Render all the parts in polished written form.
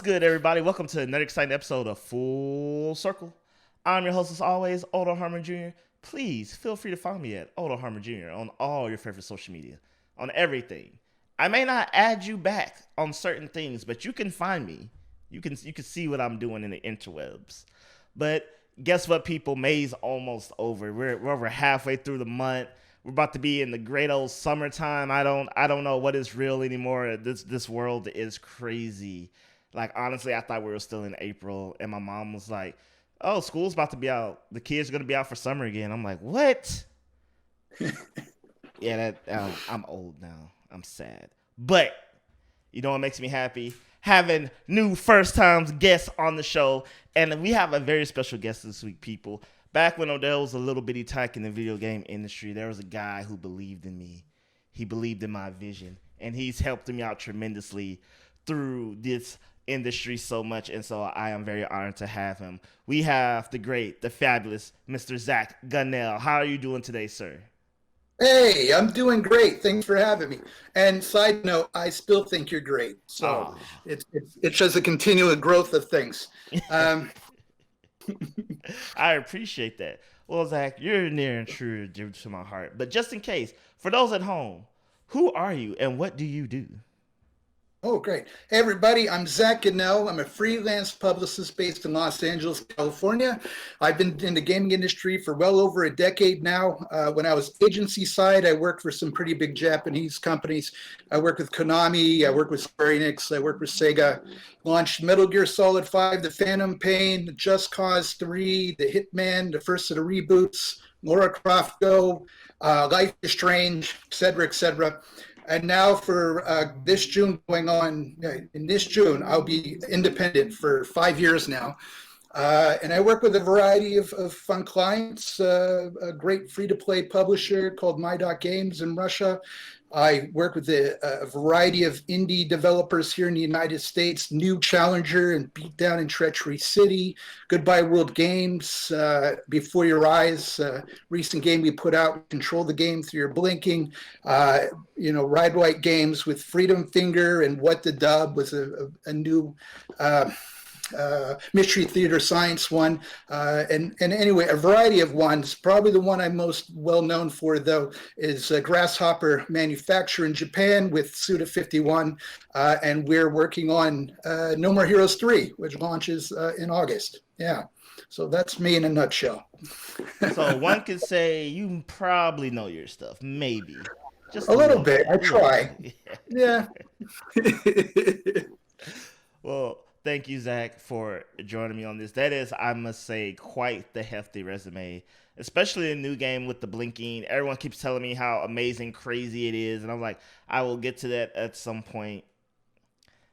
good, everybody? Welcome to another exciting episode of Full Circle. I'm your host, as always, Harmon Jr. Please feel free to follow me at Harmon Jr. on all your favorite social media, on everything. I may not add you back on certain things, but you can find me. You can see what I'm doing in the interwebs. But guess what, people? May's almost over. We're over halfway through the month. We're about to be in the great old summertime. I don't know what is real anymore. This world is crazy. Like, honestly, I thought we were still in April, and my mom was like, "Oh, school's about to be out. The kids are gonna be out for summer again." I'm like, "What?" Yeah, I'm old now. I'm sad, but you know what makes me happy? Having new first-time guests on the show, and we have a very special guest this week, people. Back when Odell was a little bitty tyke in the video game industry, there was a guy who believed in me. He believed in my vision, and he's helped me out tremendously through this industry so much, and so I am very honored to have him. We have the great, the fabulous Mr. Zac Gunnell. How are you doing today, sir? Hey, I'm doing great. Thanks for having me. And side note, I still think you're great. So Oh. it's just a continual growth of things. I appreciate that. Well, Zac, you're near and true to my heart. But just in case, for those at home, who are you and what do you do? Oh, great. Hey, everybody, I'm Zac Gunnell. I'm a freelance publicist based in Los Angeles, California. I've been in the gaming industry for well over a decade now. When I was agency side, I worked for some pretty big Japanese companies. I worked with Konami, I worked with Square Enix, I worked with Sega. Launched Metal Gear Solid 5, The Phantom Pain, Just Cause 3, The Hitman, the first of the reboots, Lara Croft Go, Life is Strange, et cetera, et cetera. And now for this June going on, in this June, I'll be independent for 5 years now. And I work with a variety of fun clients, a great free-to-play publisher called My.Games in Russia. I work with a variety of indie developers here in the United States, New Challenger and Beatdown and Treachery City, Goodbye World Games, Before Your Eyes, recent game we put out, Control the Game Through Your Blinking, Ride White Games with Freedom Finger and What the Dub was a new Mystery Theater Science one, and anyway, a variety of ones. Probably the one I'm most well known for, though, is Grasshopper Manufacture in Japan with Suda 51, and we're working on No More Heroes 3, which launches in August. Yeah, so that's me in a nutshell. So one could say you probably know your stuff, maybe. Just A a little little bit. bit. I A little try. bit. Yeah. Well, thank you, Zac, for joining me on this. That is, I must say, quite the hefty resume, especially a new game with the blinking. Everyone keeps telling me how amazing, crazy it is, and I'm like, I will get to that at some point.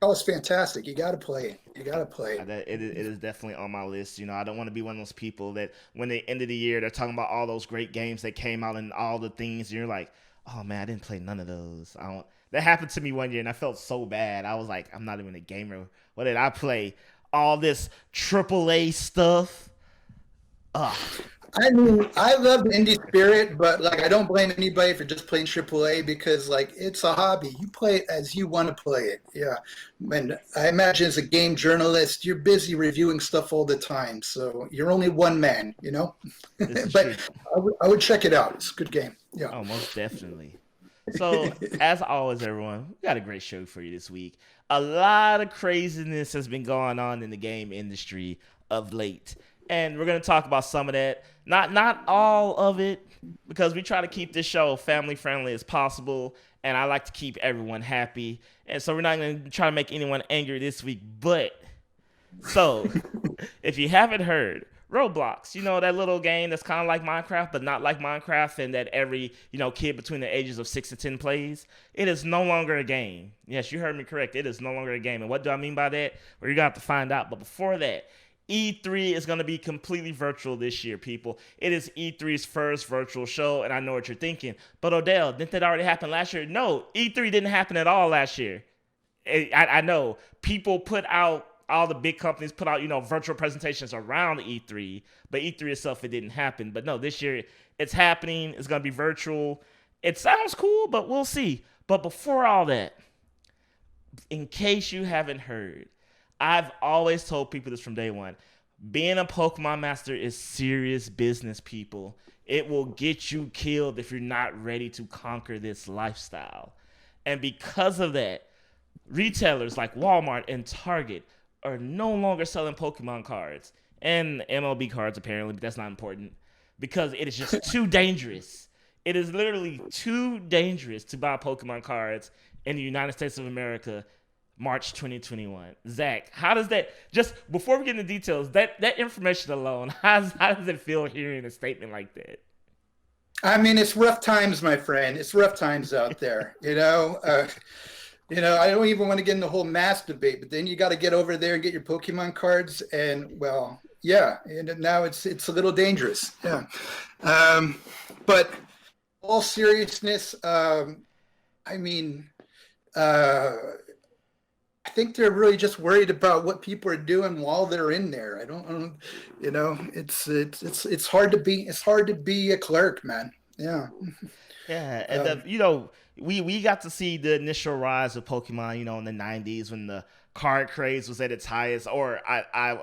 Oh, it's fantastic. You got to play it. You got to play it. It is definitely on my list. You know, I don't want to be one of those people that when they end of the year, they're talking about all those great games that came out and all the things, and you're like, oh man, I didn't play none of those. I don't. That happened to me one year, and I felt so bad. I was like, I'm not even a gamer. What did I play? All this AAA stuff. Ugh. I mean, I love the indie spirit, but like I don't blame anybody for just playing AAA because like it's a hobby. You play it as you want to play it. Yeah. And I imagine as a game journalist, you're busy reviewing stuff all the time. So you're only one man, you know? This is true. But I would check it out. It's a good game. Yeah. Oh, most definitely. So, as always, everyone, we got a great show for you this week. A lot of craziness has been going on in the game industry of late. And we're going to talk about some of that. Not all of it, because we try to keep this show family friendly as possible. And I like to keep everyone happy. And so we're not going to try to make anyone angry this week. But, so, if you haven't heard, Roblox, you know, that little game that's kind of like Minecraft, but not like Minecraft, and that every, kid between the ages of 6 to 10 plays. It is no longer a game. Yes, you heard me correct. It is no longer a game. And what do I mean by that? Well, you're going to have to find out. But before that, E3 is going to be completely virtual this year, people. It is E3's first virtual show, and I know what you're thinking. But Odell, didn't that already happen last year? No, E3 didn't happen at all last year. I know people put out, all the big companies put out, virtual presentations around E3, but E3 itself, it didn't happen. But no, this year it's happening. It's going to be virtual. It sounds cool, but we'll see. But before all that, in case you haven't heard, I've always told people this from day one. Being a Pokemon master is serious business, people. It will get you killed if you're not ready to conquer this lifestyle. And because of that, retailers like Walmart and Target are no longer selling Pokemon cards and MLB cards, apparently, but that's not important because it is just too dangerous. It is literally too dangerous to buy Pokemon cards in the United States of America, March 2021. Zach, how does that, just before we get into details, that information alone, how does it feel hearing a statement like that? I mean, it's rough times, my friend. It's rough times out there. I don't even want to get in the whole mask debate, but then you got to get over there and get your Pokemon cards, and well, yeah, and now it's a little dangerous. Yeah, but all seriousness, I mean, I think they're really just worried about what people are doing while they're in there. I don't it's hard to be a clerk, man. Yeah. Yeah, and we got to see the initial rise of Pokemon, in the '90s when the card craze was at its highest, or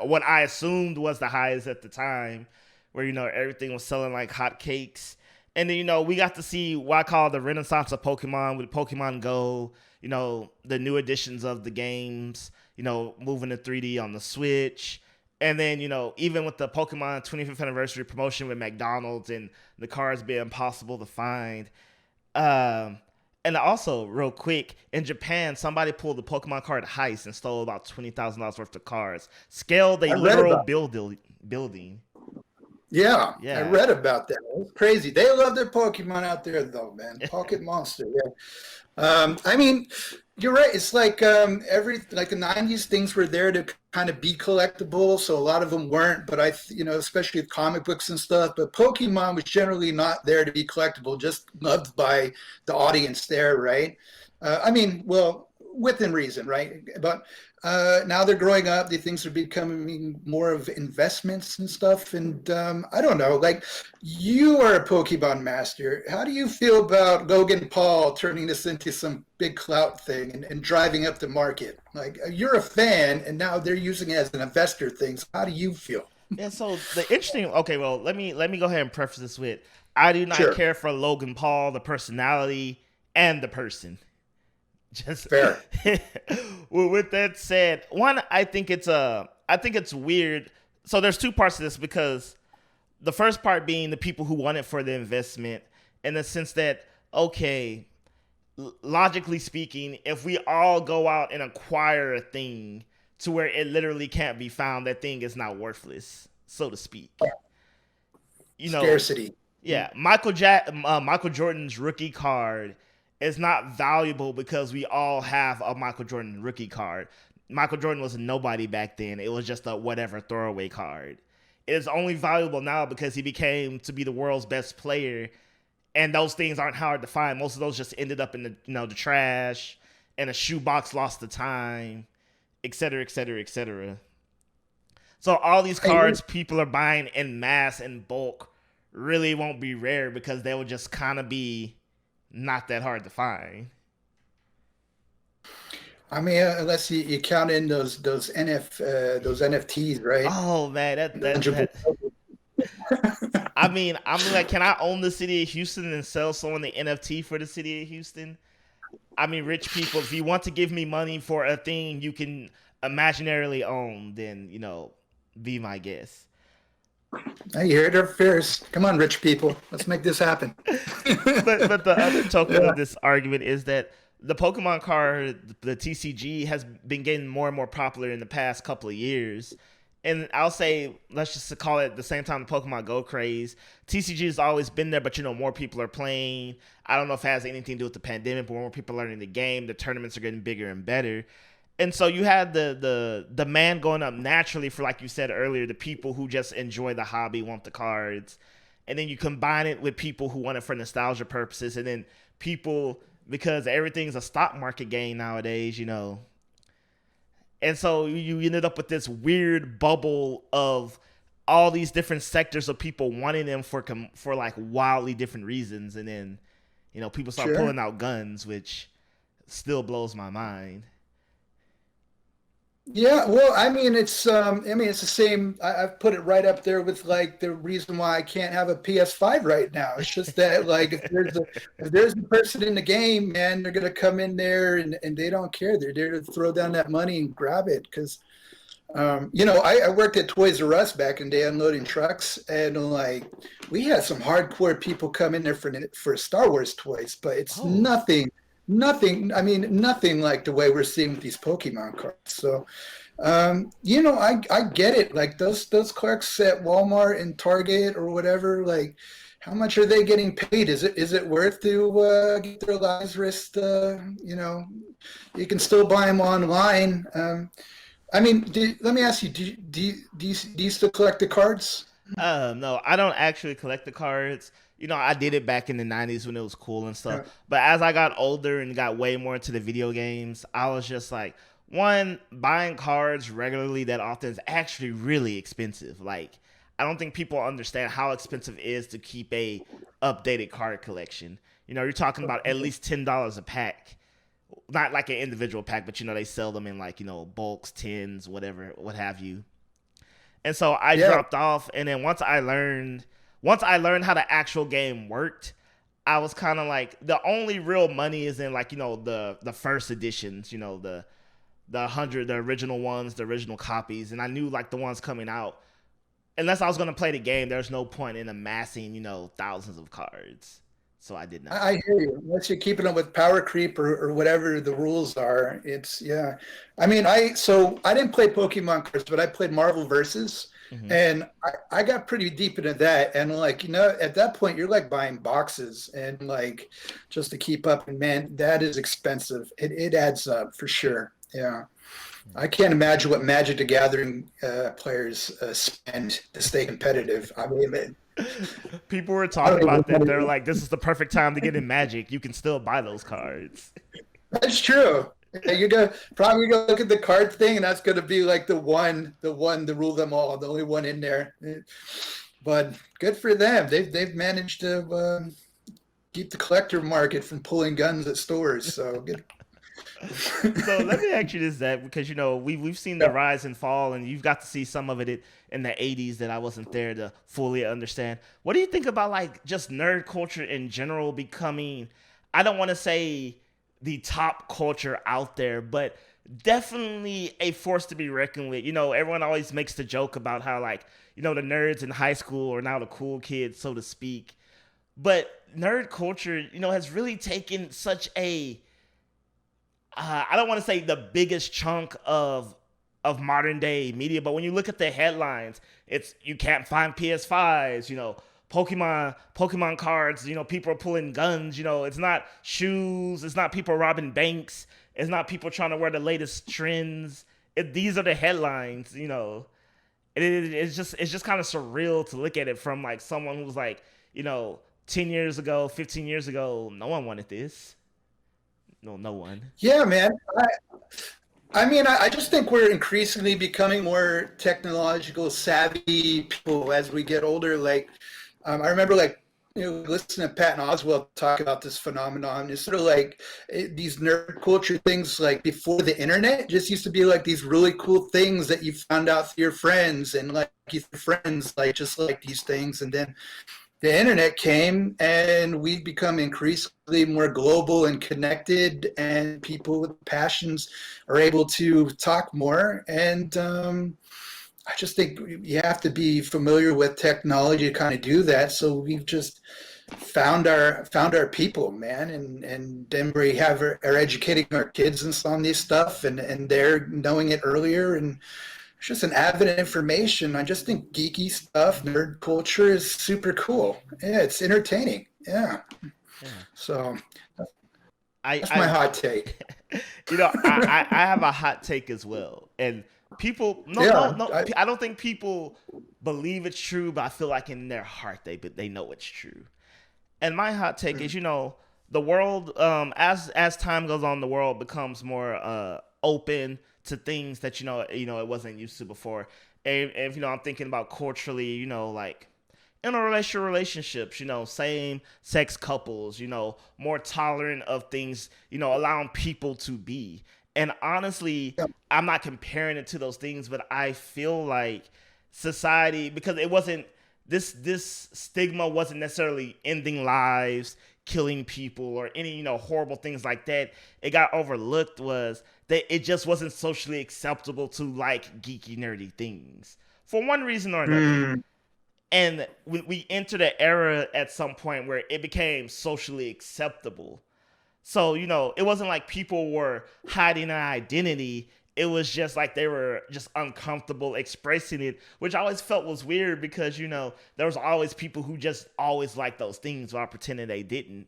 what I assumed was the highest at the time, where everything was selling like hotcakes. And then we got to see what I call the renaissance of Pokemon with Pokemon Go. The new editions of the games. Moving to 3D on the Switch. And then, even with the Pokemon 25th anniversary promotion with McDonald's and the cards being impossible to find. And also, real quick, in Japan, somebody pulled the Pokemon card heist and stole about $20,000 worth of cards. Scaled a literal building. Yeah, I read about that. It's crazy. They love their Pokemon out there, though, man. Pocket Monster, yeah. I mean, you're right. It's like the '90s, things were there to kind of be collectible, so a lot of them weren't. But especially with comic books and stuff. But Pokemon was generally not there to be collectible, just loved by the audience there, right? Well, within reason, right? But now they're growing up. The things are becoming more of investments and stuff. And I don't know, like, you are a Pokemon master. How do you feel about Logan Paul turning this into some big clout thing and driving up the market? Like, you're a fan, and now they're using it as an investor thing. So how do you feel? Yeah, so the interesting. Okay, well, let me go ahead and preface this with I do not care for Logan Paul, the personality, and the person. Just fair. Well, with that said, one, I think it's weird. So there's two parts to this, because the first part being the people who want it for the investment, in the sense that, okay, logically speaking, if we all go out and acquire a thing to where it literally can't be found, that thing is not worthless, so to speak. Scarcity. Yeah, Michael Jordan's rookie card is not valuable because we all have a Michael Jordan rookie card. Michael Jordan was a nobody back then. It was just a whatever throwaway card. It is only valuable now because he became to be the world's best player, and those things aren't hard to find. Most of those just ended up in the trash, and a shoebox lost to time, etc., etc., etc. So all these cards people are buying en masse in bulk really won't be rare because they will just kind of be not that hard to find. I mean, unless you count in those NFTs, right? Oh man, that. I mean, I'm like, can I own the city of Houston and sell someone the NFT for the city of Houston? I mean, rich people, if you want to give me money for a thing you can imaginarily own, then be my guest. Hey, you heard it first. Come on, rich people. Let's make this happen. but the other token of this argument is that the Pokemon card, the TCG, has been getting more and more popular in the past couple of years. And I'll say, let's just call it the same time the Pokemon Go craze. TCG has always been there, but more people are playing. I don't know if it has anything to do with the pandemic, but more people are learning the game. The tournaments are getting bigger and better. And so you have the demand going up naturally for, like you said earlier, the people who just enjoy the hobby, want the cards. And then you combine it with people who want it for nostalgia purposes. And then people, because everything's a stock market game nowadays, And so you ended up with this weird bubble of all these different sectors of people wanting them for like wildly different reasons. And then, people start pulling out guns, which still blows my mind. Yeah, well, I mean, it's the same. I've put it right up there with like the reason why I can't have a PS5 right now. It's just that like if there's a person in the game, man, they're gonna come in there and they don't care. They're there to throw down that money and grab it. Because I worked at Toys R Us back in the day unloading trucks, and like we had some hardcore people come in there for Star Wars toys, but it's Oh, nothing. I mean, nothing like the way we're seeing with these Pokemon cards. So I get it. Like those clerks at Walmart and Target or whatever, like how much are they getting paid? Is it worth to get their lives risked? You can still buy them online. Let me ask you: do you still collect the cards? no, I don't actually collect the cards. I did it back in the 90s when it was cool and stuff. Uh, But as I got older and got way more into the video games, I was just like, one, buying cards regularly that often is actually really expensive. Like, I don't think people understand how expensive it is to keep a updated card collection. You're talking about at least $10 a pack. Not like an individual pack, but they sell them in like, bulks, tins, whatever, what have you. And so I yeah, dropped off, and then once I learned how the actual game worked, I was kind of like, the only real money is in like, the first editions, the original ones, the original copies. And I knew like the ones coming out, unless I was going to play the game, there's no point in amassing, thousands of cards. So I did not. I hear you. Unless you're keeping up with power creep or whatever the rules are, it's yeah. I didn't play Pokemon cards, but I played Marvel Versus, Hmm. and I got pretty deep into that. And like at that point, you're like buying boxes and like just to keep up. And man, that is expensive. It adds up for sure. Yeah. I can't imagine what Magic the Gathering players spend to stay competitive. I mean, People were I talking don't about that. They're even. like, this is the perfect time to get in Magic. You can still buy those cards. That's true. Yeah, you're gonna probably go look at the card thing, and that's gonna be like the one to rule them all, the only one in there. But good for them. They've managed to keep the collector market from pulling guns at stores. So good. So let me ask you this, Zach, because we've seen the Yeah. rise and fall, and you've got to see some of it in the '80s that I wasn't there to fully understand. What do you think about like just nerd culture in general becoming? I don't want to say the top culture out there, but definitely a force to be reckoned with. Everyone always makes the joke about how like the nerds in high school are now the cool kids, so to speak. But nerd culture, has really taken such a I don't want to say the biggest chunk of modern day media, but when you look at the headlines, it's you can't find PS5s, Pokemon cards, people are pulling guns, it's not shoes, it's not people robbing banks, it's not people trying to wear the latest trends. These are the headlines. It's just kind of surreal to look at it from like someone who's like, 10 years ago, 15 years ago, no one wanted this. No, no one. Yeah, man. I just think we're increasingly becoming more technological savvy people as we get older. Like, I remember like listening to Pat and Oswald talk about this phenomenon. It's sort of like these nerd culture things. Like before the internet, just used to be like these really cool things that you found out through your friends, and like your friends like just like these things, and then the internet came and we've become increasingly more global and connected, and people with passions are able to talk more. And I just think you have to be familiar with technology to kind of do that. So we've just found our people, man, and then we are educating our kids and on this stuff, and they're knowing it earlier, and it's just an avid of information. I just think geeky stuff, nerd culture is super cool. Yeah, it's entertaining. Yeah. Yeah. So I that's my I hot take. I have a hot take as well. And people no no Yeah. no I don't think people believe it's true, but I feel like in their heart they know it's true. And my hot take is, the world, as time goes on, the world becomes more open to things that it wasn't used to before. And if I'm thinking about culturally, like interracial relationships, same sex couples, more tolerant of things, allowing people to be. And honestly, I'm not comparing it to those things, but I feel like society, because it wasn't this stigma wasn't necessarily ending lives, killing people, or any horrible things like that. It got overlooked was that it just wasn't socially acceptable to like geeky nerdy things for one reason or another. Hmm. And we entered an era at some point where it became socially acceptable. So, it wasn't like people were hiding an identity. It was just like they were just uncomfortable expressing it, which I always felt was weird because, there was always people who just always liked those things while pretending they didn't.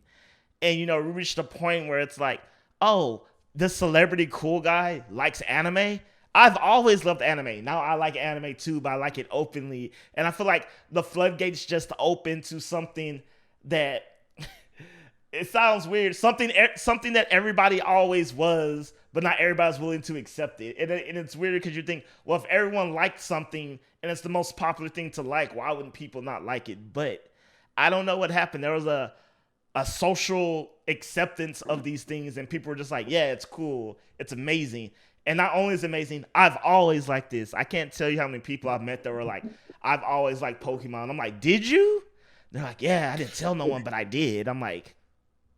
And, we reached a point where it's like, oh, this celebrity cool guy likes anime. I've always loved anime. Now I like anime too, but I like it openly. And I feel like the floodgates just open to something that it sounds weird. Something that everybody always was, but not everybody's willing to accept it. And it's weird because you think, well, if everyone liked something and it's the most popular thing to like, why wouldn't people not like it? But I don't know what happened. There was a social acceptance of these things, and people were just like, yeah, it's cool, it's amazing. And not only is it amazing, I've always liked this. I can't tell you how many people I've met that were like, I've always liked Pokemon. I'm like, did you? They're like, yeah, I didn't tell no one, but I did. I'm like,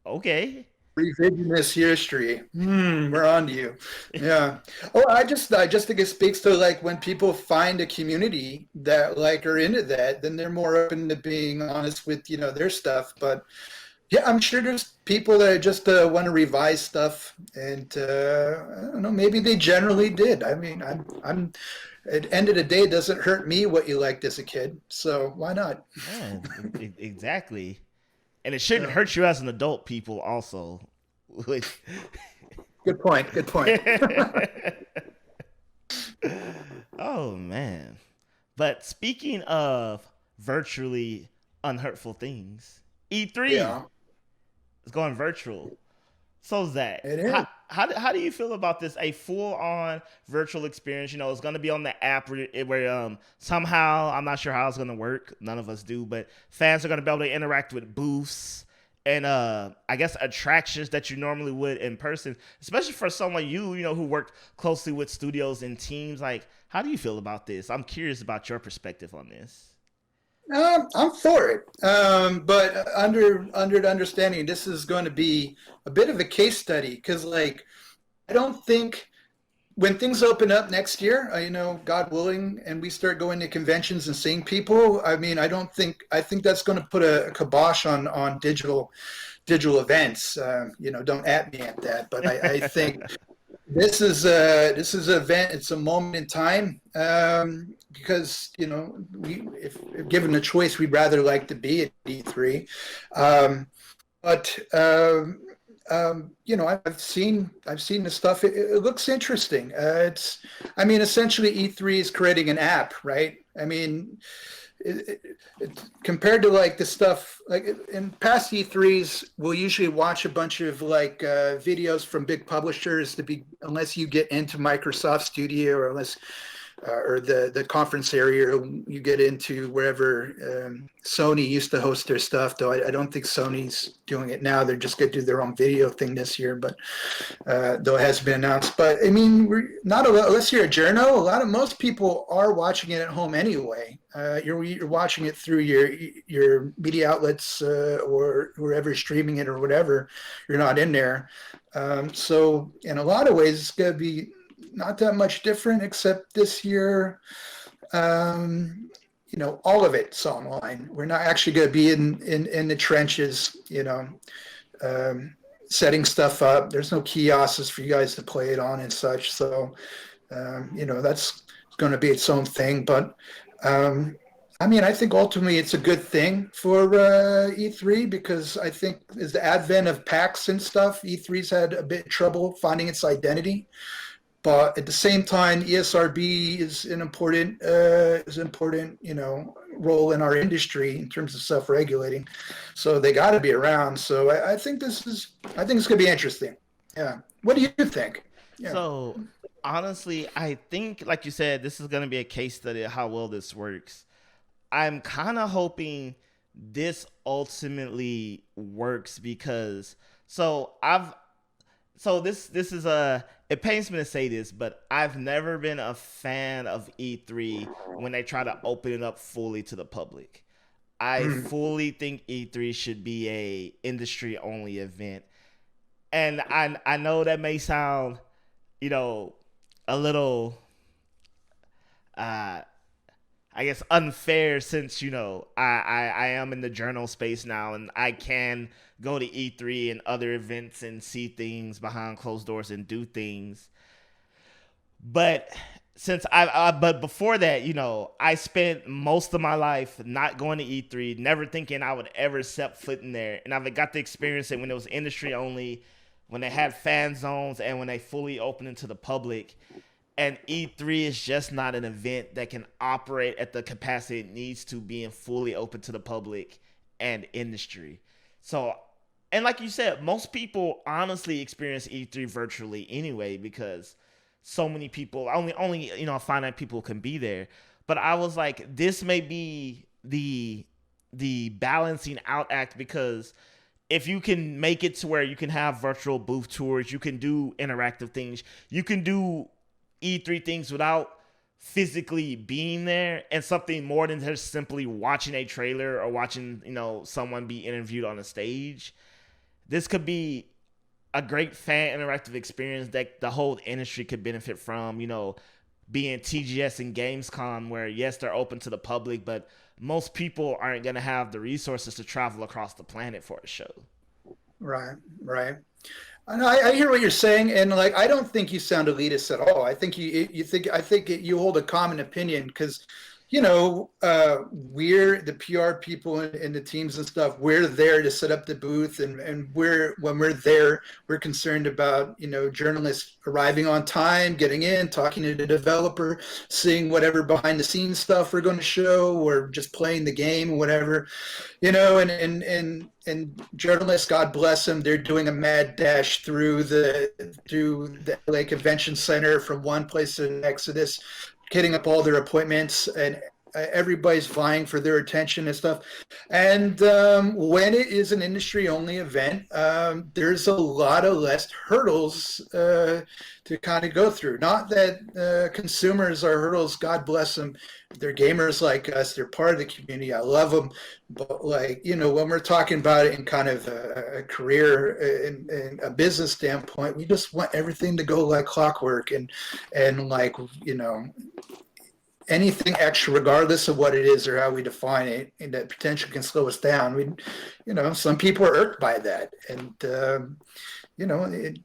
okay. Revisionist history. We're on to you. Yeah. Oh, I just think it speaks to like when people find a community that like are into that, then they're more open to being honest with their stuff. But yeah, I'm sure there's people that just want to revise stuff, and I don't know, maybe they generally did. I mean, I'm at the end of the day, it doesn't hurt me what you liked as a kid, so why not? Yeah, exactly. And it shouldn't Yeah. hurt you as an adult, people, also. Good point. Good point. Oh, man. But speaking of virtually unhurtful things, E3 Yeah, is going virtual. So Zach, it is. how do you feel about this? A full on virtual experience. It's going to be on the app where somehow I'm not sure how it's going to work. None of us do, but fans are going to be able to interact with booths and I guess attractions that you normally would in person. Especially for someone who worked closely with studios and teams. Like, how do you feel about this? I'm curious about your perspective on this. I'm for it, but under the understanding this is going to be a bit of a case study because, like, I don't think when things open up next year, God willing, and we start going to conventions and seeing people. I mean, I think that's going to put a kibosh on digital events. Don't at me at that, but I think this is an event. It's a moment in time because if given a choice, we'd rather like to be at E3. But I've seen the stuff. It looks interesting. I mean, essentially E3 is creating an app, right? I mean, compared to like the stuff like in past E3s, we'll usually watch a bunch of like videos from big publishers to be unless you get into Microsoft Studio or unless or the conference area you get into wherever Sony used to host their stuff. Though I don't think Sony's doing it now. They're just going to do their own video thing this year, but though it has been announced. But I mean, we're not unless you're a journo. Most people are watching it at home anyway. You're watching it through your media outlets or wherever streaming it or whatever. You're not in there. So in a lot of ways, it's going to be not that much different, except this year, all of it's online. We're not actually going to be in the trenches, setting stuff up. There's no kiosks for you guys to play it on and such. So, that's going to be its own thing. But I mean, I think ultimately it's a good thing for E3 because I think as the advent of PAX and stuff, E3's had a bit of trouble finding its identity. But at the same time, ESRB is an important, role in our industry in terms of self-regulating. So they got to be around. So I think I think it's going to be interesting. Yeah. What do you think? Yeah. So honestly, I think, like you said, this is going to be a case study of how well this works. I'm kind of hoping this ultimately works because so So this is a, it pains me to say this, but I've never been a fan of E3 when they try to open it up fully to the public. I Mm, fully think E3 should be a industry only event. And I know that may sound, you know, a little uh I guess unfair since I am in the journal space now and I can go to E3 and other events and see things behind closed doors and do things. But but before that, I spent most of my life not going to E3, never thinking I would ever step foot in there, and I've got to experience it when it was industry only, when they had fan zones, and when they fully opened into the public. And E3 is just not an event that can operate at the capacity it needs to, being fully open to the public and industry. So, and like you said, most people honestly experience E3 virtually anyway because so many people, only finite people can be there. But I was like, this may be the balancing out act, because if you can make it to where you can have virtual booth tours, you can do interactive things, you can do E3 things without physically being there, and something more than just simply watching a trailer or watching, someone be interviewed on a stage. This could be a great fan interactive experience that the whole industry could benefit from, being TGS and Gamescom, where yes, they're open to the public, but most people aren't going to have the resources to travel across the planet for a show. right, right. And I hear what you're saying, and like I don't think you sound elitist at all. I think you think I think you hold a common opinion because, we're the PR people and the teams and stuff. We're there to set up the booth, and when we're there, we're concerned about journalists arriving on time, getting in, talking to the developer, seeing whatever behind the scenes stuff we're going to show, or just playing the game, whatever. And journalists, God bless them, they're doing a mad dash through the LA Convention Center from one place to the next. So this, getting up all their appointments, and everybody's vying for their attention and stuff. And when it is an industry only event, there's a lot of less hurdles to kind of go through. Not that consumers are hurdles, God bless them. They're gamers like us, they're part of the community. I love them. But like, when we're talking about it in kind of a career and a business standpoint, we just want everything to go like clockwork, and like, anything extra, regardless of what it is or how we define it, and that potentially can slow us down. Some people are irked by that, and it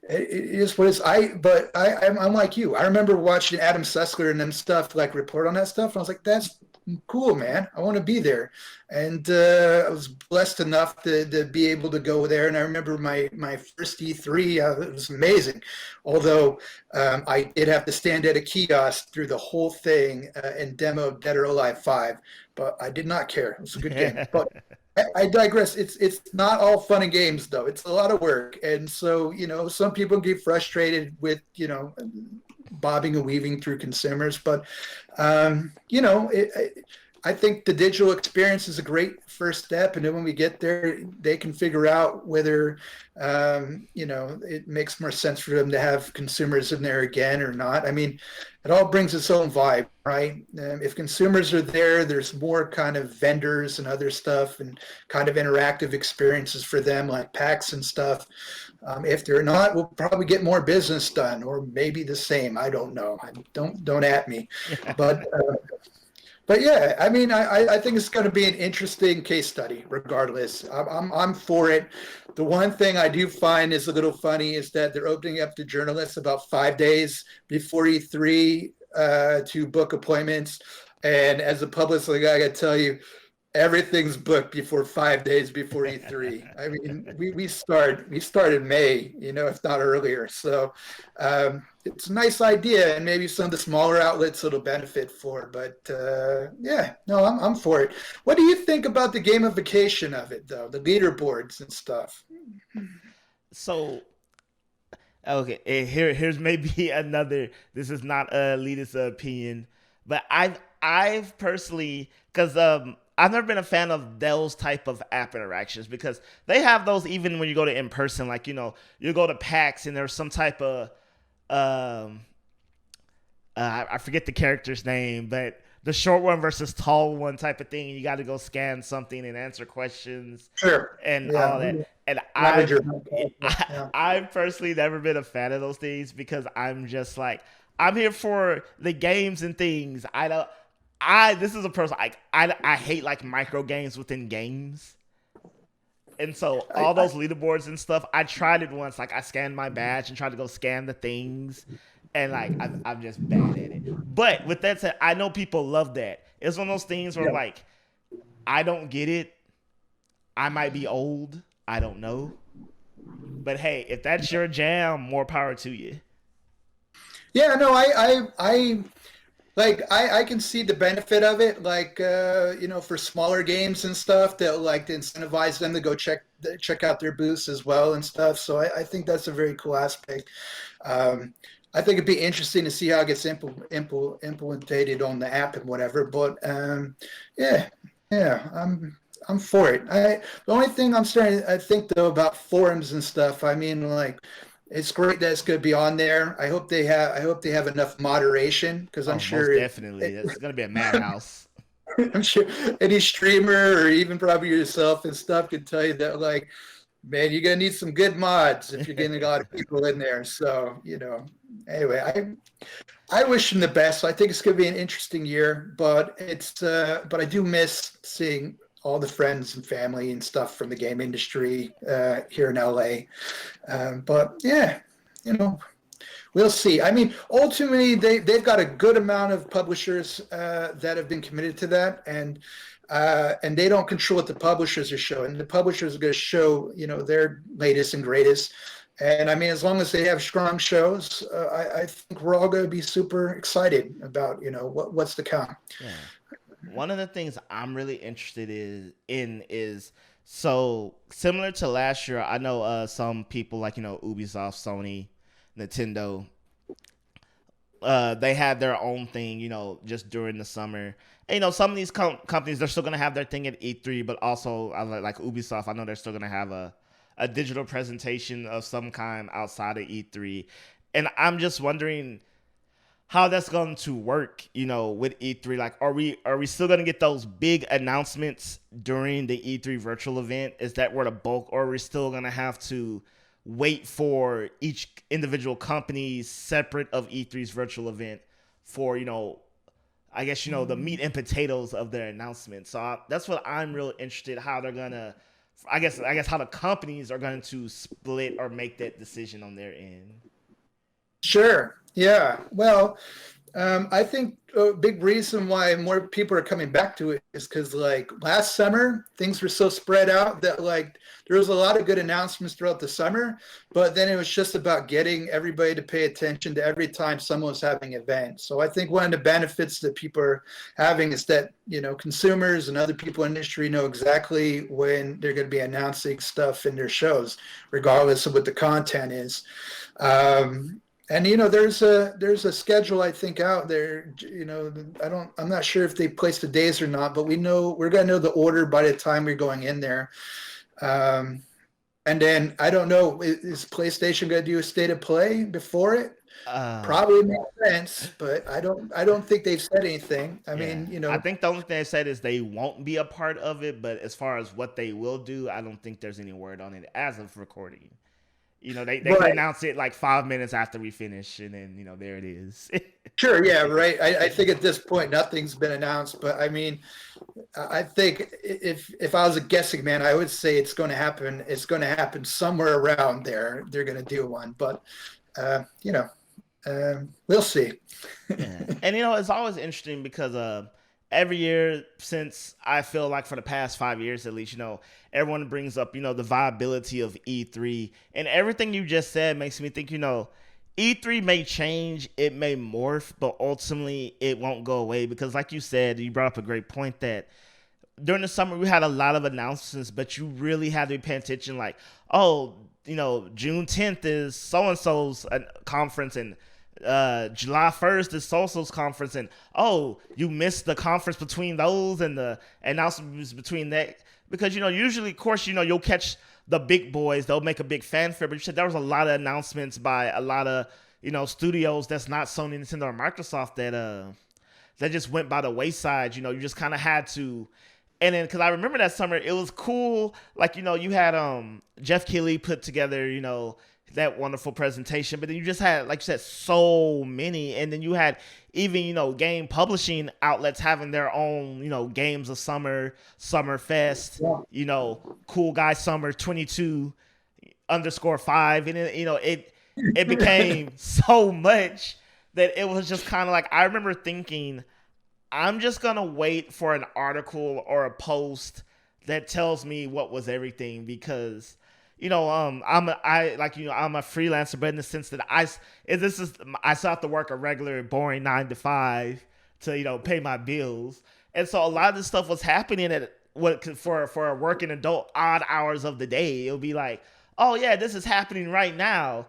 is what it is. I'm like you. I remember watching Adam Sessler and them stuff, like report on that stuff, and I was like, that's cool, man. I want to be there. And I was blessed enough to be able to go there. And I remember my first E3, it was amazing. Although I did have to stand at a kiosk through the whole thing and demo Dead or Alive 5, but I did not care. It was a good game. But I digress. It's not all fun and games, though. It's a lot of work. And so, some people get frustrated with, bobbing and weaving through consumers. But, I think the digital experience is a great first step. And then when we get there, they can figure out whether, it makes more sense for them to have consumers in there again or not. I mean, it all brings its own vibe, right? If consumers are there, there's more kind of vendors and other stuff and kind of interactive experiences for them, like packs and stuff. If they're not, we'll probably get more business done, or maybe the same. I don't know. Don't at me, but yeah, I mean, I think it's going to be an interesting case study. Regardless, I'm for it. The one thing I do find is a little funny is that they're opening up to journalists about 5 days before E3 to book appointments. And as a publicist, I got to tell you, everything's booked before 5 days before E3. I mean, we start in May, if not earlier. So it's a nice idea, and maybe some of the smaller outlets it'll benefit for. But yeah, no, I'm for it. What do you think about the gamification of it, though? The leaderboards and stuff. So, okay, here's maybe another. This is not a elitist opinion, but I've personally, because I've never been a fan of those type of app interactions because they have those even when you go to in person. Like you go to PAX and there's some type of um I forget the character's name, but the short one versus tall one type of thing. And you got to go scan something and answer questions Sure. and all Yeah. that. And Manager. Yeah. I've personally never been a fan of those things because I'm just like I'm here for the games and things. I don't. This is a person I hate like micro games within games. And so all those leaderboards and stuff, I tried it once. Like I scanned my badge and tried to go scan the things, and like I'm just bad at it. But with that said, I know people love that. It's one of those things where like I don't get it. I might be old. I don't know. But hey, if that's your jam, more power to you. Yeah, no, I can see the benefit of it, like for smaller games and stuff that like to incentivize them to go check out their booths as well and stuff. So I think that's a very cool aspect. I think it'd be interesting to see how it gets implemented on the app and whatever. But yeah, I'm for it. The only thing I think though about forums and stuff. I mean, like it's great that it's going to be on there. I hope they have enough moderation because I'm sure most definitely it's going to be a madhouse. I'm sure any streamer or even probably yourself and stuff can tell you that like, man, you're going to need some good mods if you're getting a lot of people in there. So anyway, I wish them the best. I think it's going to be an interesting year, but I do miss seeing all the friends and family and stuff from the game industry here in LA. But yeah, we'll see. I mean, ultimately, they've got a good amount of publishers that have been committed to that, and they don't control what the publishers are showing. The publishers are going to show, their latest and greatest. And I mean, as long as they have strong shows, I think we're all going to be super excited about, what's to come. Yeah. One of the things I'm really interested in is so similar to last year. I know some people like Ubisoft, Sony, Nintendo. They had their own thing, just during the summer. And, some of these companies they're still gonna have their thing at E3, but also like Ubisoft. I know they're still gonna have a digital presentation of some kind outside of E3, and I'm just wondering how that's going to work, with E3. Like, are we still going to get those big announcements during the E3 virtual event? Is that where the bulk, or are we still going to have to wait for each individual company separate of E3's virtual event for, I guess, the meat and potatoes of their announcement? So that's what I'm real interested how they're going to, I guess how the companies are going to split or make that decision on their end. Sure. Yeah. Well, I think a big reason why more people are coming back to it is because like last summer, things were so spread out that like there was a lot of good announcements throughout the summer, but then it was just about getting everybody to pay attention to every time someone was having an event. So I think one of the benefits that people are having is that, consumers and other people in the industry know exactly when they're going to be announcing stuff in their shows, regardless of what the content is. And there's a schedule I think out there. I'm not sure if they placed the days or not, but we're gonna know the order by the time we're going in there. And then I don't know, is PlayStation gonna do a state of play before it? Probably makes sense, but I don't think they've said anything. I mean, I think the only thing they said is they won't be a part of it, but as far as what they will do, I don't think there's any word on it as of recording. They right. Could announce it like 5 minutes after we finish, and then there it is. Sure, yeah, right. I think at this point nothing's been announced, but I mean, I think if I was a guessing man, I would say it's going to happen. It's going to happen somewhere around there. They're going to do one, but we'll see. Yeah. And it's always interesting because every year since I feel like for the past 5 years at least, everyone brings up, the viability of E3, and everything you just said makes me think, E3 may change, it may morph, but ultimately it won't go away because like you said, you brought up a great point that during the summer we had a lot of announcements, but you really had to be paying attention like, oh, June 10th is so-and-so's conference and July 1st is Soul's conference, and oh, you missed the conference between those and the announcements between that, because usually, of course, you'll catch the big boys, they'll make a big fanfare, but you said there was a lot of announcements by a lot of studios that's not Sony, Nintendo, or Microsoft that just went by the wayside. You just kind of had to. And then, because I remember that summer, it was cool. Like, you had Jeff Keighley put together, that wonderful presentation. But then you just had, like you said, so many. And then you had even, game publishing outlets having their own, games of summer, Summer Fest, Cool Guy Summer 22_5. And, it became so much that it was just kind of like, I remember thinking, I'm just gonna wait for an article or a post that tells me what was everything, because I'm a freelancer, but in the sense that I still have to work a regular boring 9 to 5 to pay my bills, and so a lot of this stuff was happening at what for a working adult odd hours of the day. It'll be like, oh yeah, this is happening right now,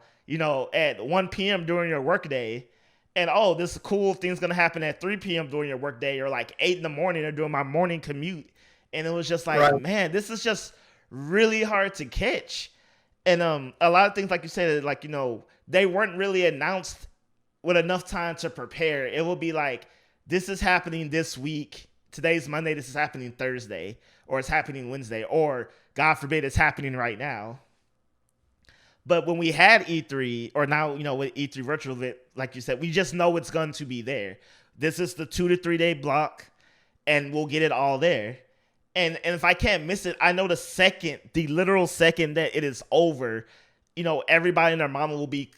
at 1 p.m. during your workday. And oh, this cool thing's gonna happen at 3 p.m. during your workday, or like 8 in the morning, or doing my morning commute. And it was just like, right, man, this is just really hard to catch. And a lot of things, like you said, like they weren't really announced with enough time to prepare. It will be like, this is happening this week. Today's Monday. This is happening Thursday, or it's happening Wednesday, or God forbid, it's happening right now. But when we had E3, or now, with E3 virtual event, like you said, we just know it's going to be there. This is the 2 to 3 day block, and we'll get it all there. And if I can't miss it, I know the literal second that it is over, everybody and their mama will be,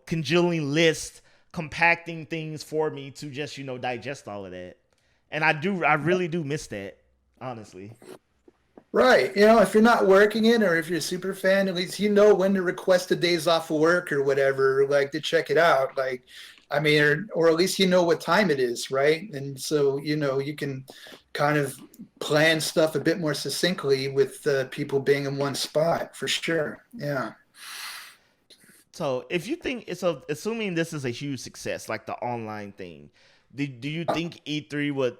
congealing lists, compacting things for me to just, digest all of that. And I really do miss that, honestly. Right. If you're not working it, or if you're a super fan, at least when to request the days off of work or whatever, like to check it out. Like, I mean, or at least what time it is, right? And so, you can kind of plan stuff a bit more succinctly with people being in one spot, for sure. Yeah. So if you think assuming this is a huge success, like the online thing, do you think E3 would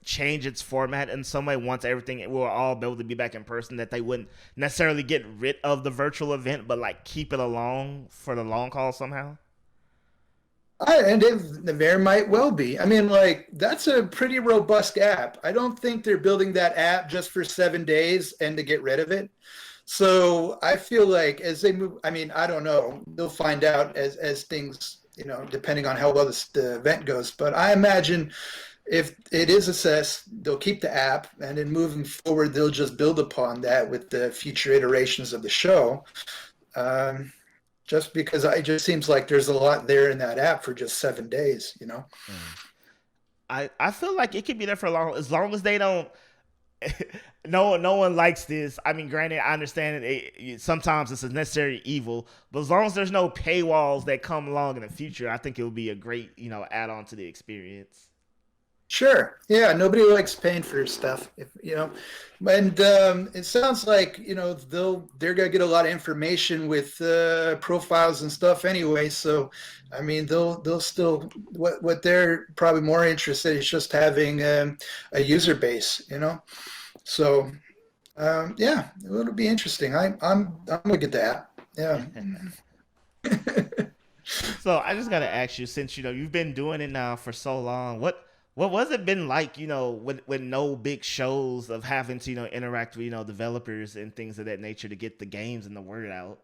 change its format in some way once everything will all be able to be back in person, that they wouldn't necessarily get rid of the virtual event, but like keep it along for the long haul somehow? And there might well be. I mean, like, that's a pretty robust app. I don't think they're building that app just for 7 days and to get rid of it. So I feel like as they move, I mean, I don't know. They'll find out as things, depending on how well the event goes. But I imagine if it is assessed, they'll keep the app, and then moving forward, they'll just build upon that with the future iterations of the show. Just because it just seems like there's a lot there in that app for just 7 days, I feel like it could be there for as long as they don't. No one likes this. I mean, granted, I understand that sometimes it's a necessary evil, but as long as there's no paywalls that come along in the future, I think it would be a great, add on to the experience. Sure. Yeah. Nobody likes paying for stuff, and it sounds like, they're going to get a lot of information with profiles and stuff anyway. So, I mean, they'll still, what they're probably more interested in is just having a user base, So, yeah, it'll be interesting. I'm going to get that. Yeah. So I just got to ask you, since, you've been doing it now for so long, what was it been like, with no big shows, of having to, interact with, developers and things of that nature to get the games and the word out?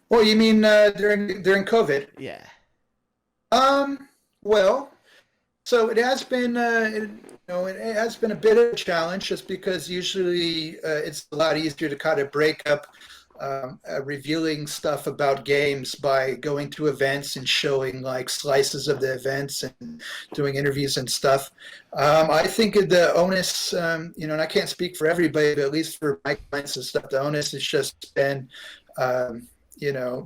Well, you mean during COVID? Yeah. Well, so it has been, it has been a bit of a challenge, just because usually it's a lot easier to kind of break up revealing stuff about games by going to events and showing like slices of the events and doing interviews and stuff. I think the onus, and I can't speak for everybody, but at least for my clients and stuff, the onus has just been,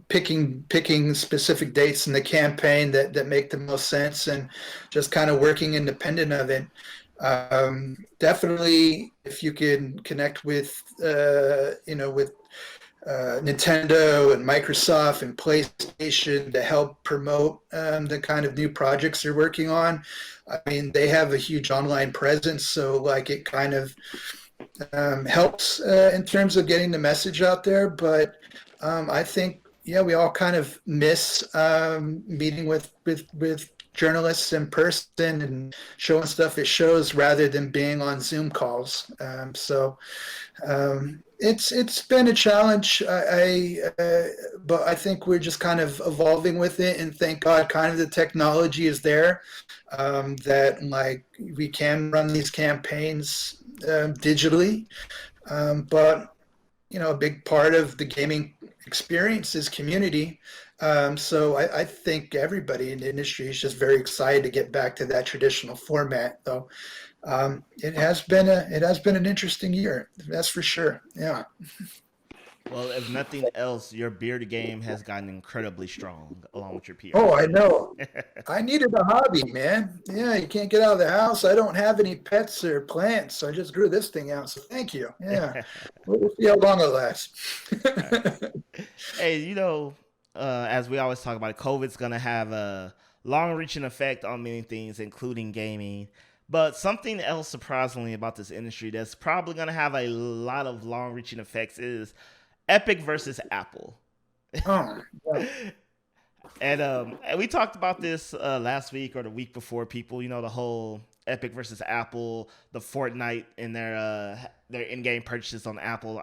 picking specific dates in the campaign that make the most sense, and just kind of working independent of it. Definitely, if you can connect with, with Nintendo and Microsoft and PlayStation to help promote the kind of new projects they're working on. I mean, they have a huge online presence, so like it kind of helps in terms of getting the message out there. But I think, yeah, we all kind of miss meeting with journalists in person and showing stuff at shows rather than being on Zoom calls. It's been a challenge. But I think we're just kind of evolving with it, and thank God, kind of the technology is there that like we can run these campaigns digitally. But a big part of the gaming experience is community. So I think everybody in the industry is just very excited to get back to that traditional format, though. It has been an interesting year, that's for sure. Yeah. Well, if nothing else, your beard game has gotten incredibly strong along with your Oh, I peers. know. I needed a hobby, man. Yeah, you can't get out of the house. I don't have any pets or plants, so I just grew this thing out. So thank you. Yeah, we'll see how long it lasts. All right. Hey, as we always talk about, COVID's gonna have a long-reaching effect on many things, including gaming. But something else surprisingly about this industry that's probably gonna have a lot of long-reaching effects is Epic versus Apple. Oh, yeah. And we talked about this last week or the week before. People, the whole Epic versus Apple, the Fortnite and their in-game purchases on Apple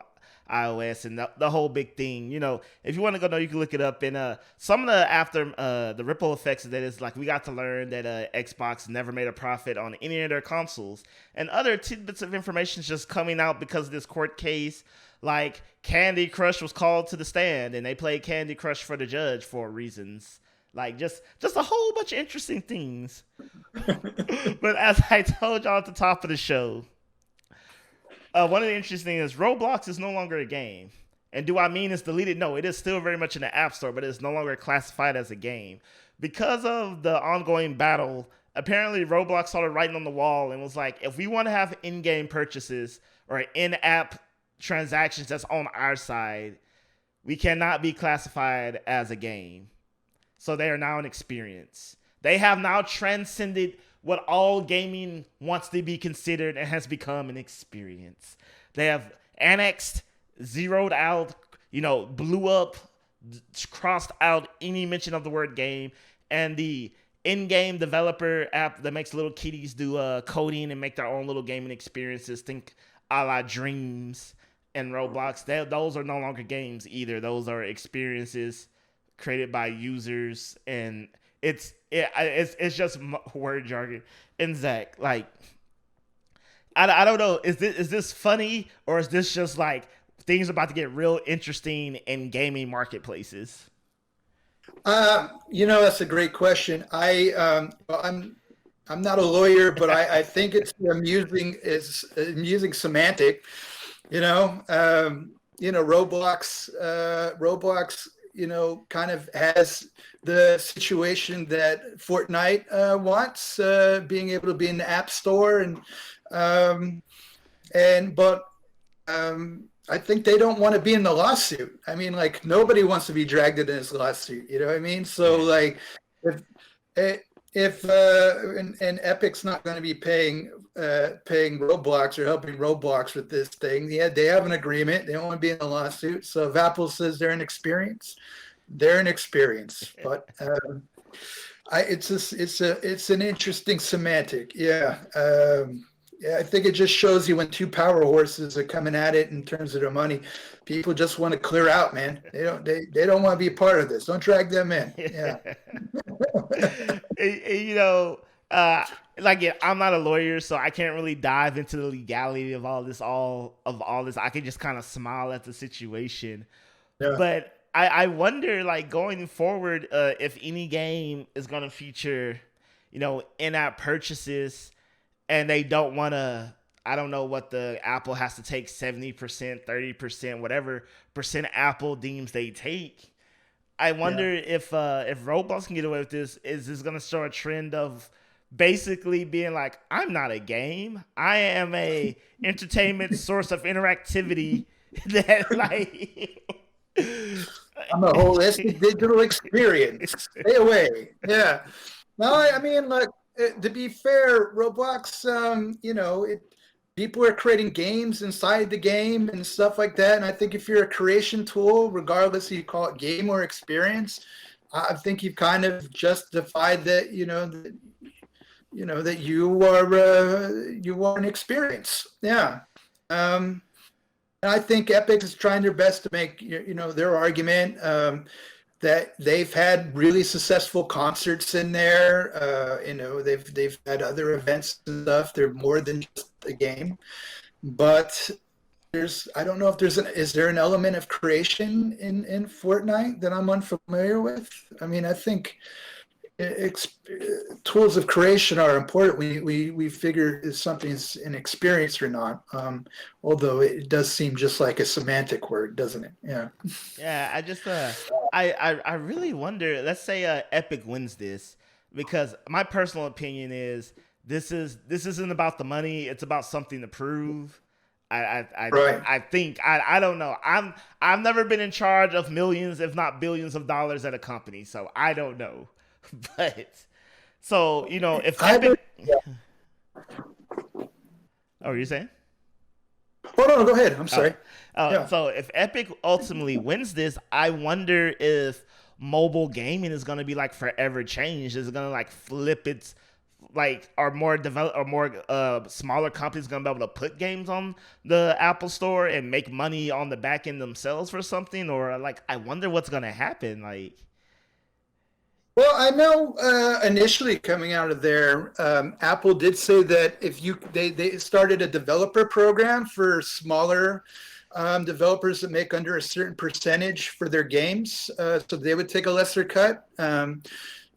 iOS, and the whole big thing. If you want to go know, you can look it up. And some of the ripple effects of that is like we got to learn that Xbox never made a profit on any of their consoles, and other tidbits of information is just coming out because of this court case. Like Candy Crush was called to the stand, and they played Candy Crush for the judge for reasons. Like just a whole bunch of interesting things. But as I told y'all at the top of the show, one of the interesting things is Roblox is no longer a game. And do I mean it's deleted? No, it is still very much in the App Store, but it's no longer classified as a game. Because of the ongoing battle, apparently Roblox started writing on the wall and was like, if we want to have in-game purchases or in-app transactions that's on our side, we cannot be classified as a game. So they are now an experience. They have now transcended what all gaming wants to be considered and has become an experience. They have annexed, zeroed out, blew up, crossed out any mention of the word game, and the in-game developer app that makes little kitties do coding and make their own little gaming experiences. Think a la Dreams and Roblox. Those are no longer games either. Those are experiences created by users, and it's just word jargon. And Zach, like, I don't know, is this funny, or is this just like things about to get real interesting in gaming marketplaces? That's a great question. I'm not a lawyer, but I think it's amusing semantic. Roblox, kind of has the situation that Fortnite wants, being able to be in the App Store, but I think they don't want to be in the lawsuit. I mean, like nobody wants to be dragged into this lawsuit. You know what I mean? So like, if and Epic's not going to be paying Roblox or helping Roblox with this thing. Yeah, they have an agreement. They don't want to be in a lawsuit. So if Apple says they're an experience, they're an experience. But it's an interesting semantic. Yeah. Yeah, I think it just shows you when two power horses are coming at it in terms of their money. People just want to clear out, man. They don't want to be a part of this. Don't drag them in. Yeah. Like, yeah, I'm not a lawyer, so I can't really dive into the legality of all this. I can just kind of smile at the situation. Yeah. But I wonder, like, going forward, if any game is going to feature, in-app purchases, and they don't want to. I don't know what the Apple has to take 70%, 30%, whatever percent Apple deems they take. I wonder if Roblox can get away with this. Is this going to start a trend of basically being like, I'm not a game. I am a entertainment source of interactivity that like I'm a holistic digital experience. Stay away. Yeah. No, I mean, look, to be fair, Roblox, people are creating games inside the game and stuff like that. And I think if you're a creation tool, regardless if you call it game or experience, I think you've kind of justified that, that you are an experience. Yeah. Um, and I think Epic is trying their best to make their argument that they've had really successful concerts in there. They've had other events and stuff. They're more than just a game. But I don't know if is there an element of creation in Fortnite that I'm unfamiliar with? I mean, I think tools of creation are important. We figure if something's an experience or not. Although it does seem just like a semantic word, doesn't it? Yeah. Yeah, I just I really wonder. Let's say Epic wins this, because my personal opinion is this isn't about the money. It's about something to prove. Right. I think I don't know. I've never been in charge of millions, if not billions, of dollars at a company, so I don't know. But so if Epic, oh, you're saying? Oh no, go ahead. I'm sorry. Yeah. So if Epic ultimately wins this, I wonder if mobile gaming is going to be like forever changed. Is it going to like flip its like are more develop or more smaller companies going to be able to put games on the Apple Store and make money on the back end themselves for something, or like I wonder what's going to happen. Like, well, I know initially coming out of there, Apple did say that if they started a developer program for smaller developers that make under a certain percentage for their games, so they would take a lesser cut.